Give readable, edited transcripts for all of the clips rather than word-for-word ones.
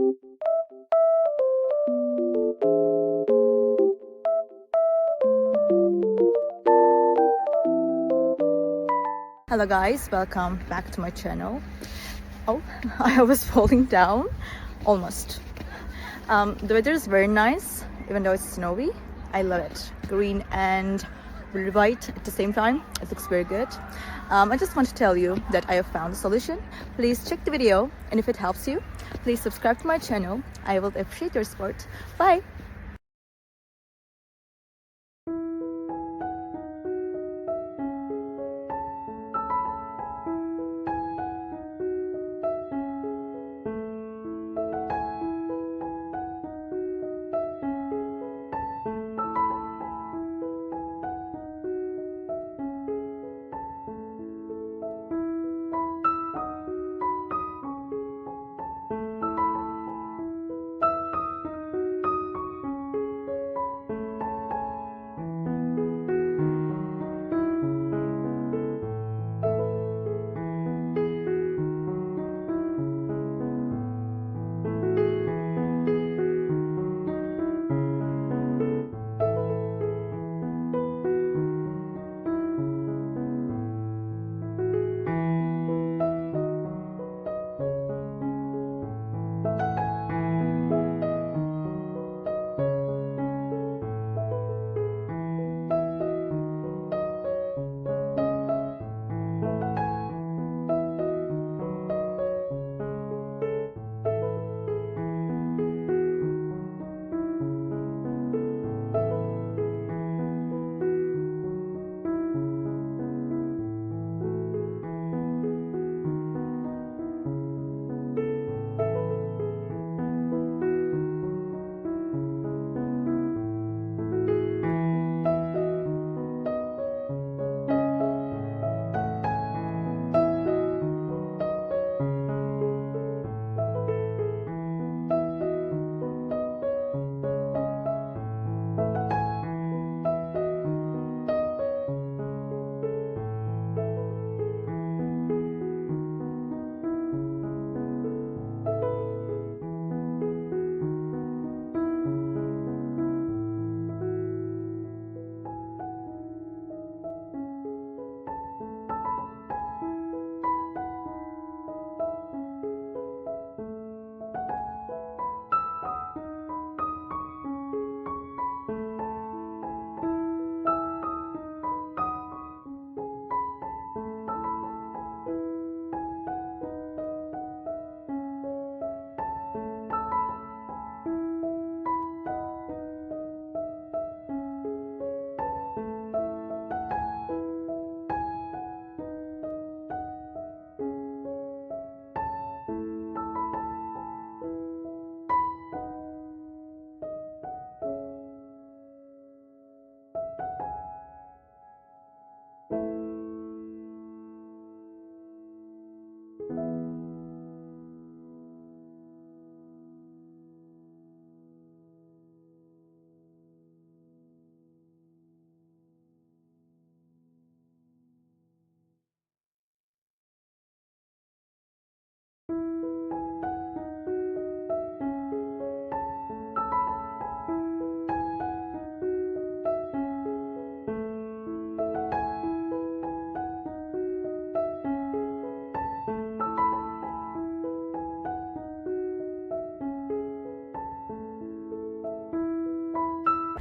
Hello guys, welcome back to my channel. Oh, I was falling down almost. The weather is very nice, even though it's snowy. I love it. Green and really white at the same time. It looks very good. I just want to tell you that I have found a solution. Please check the video, and if it helps you, please subscribe to my channel. I will appreciate your support. Bye!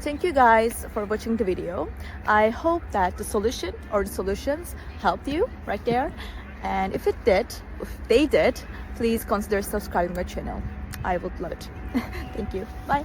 Thank you guys for watching the video. I hope that the solution or the solutions helped you right there. And if they did, please consider subscribing my channel. I would love it. Thank you. Bye.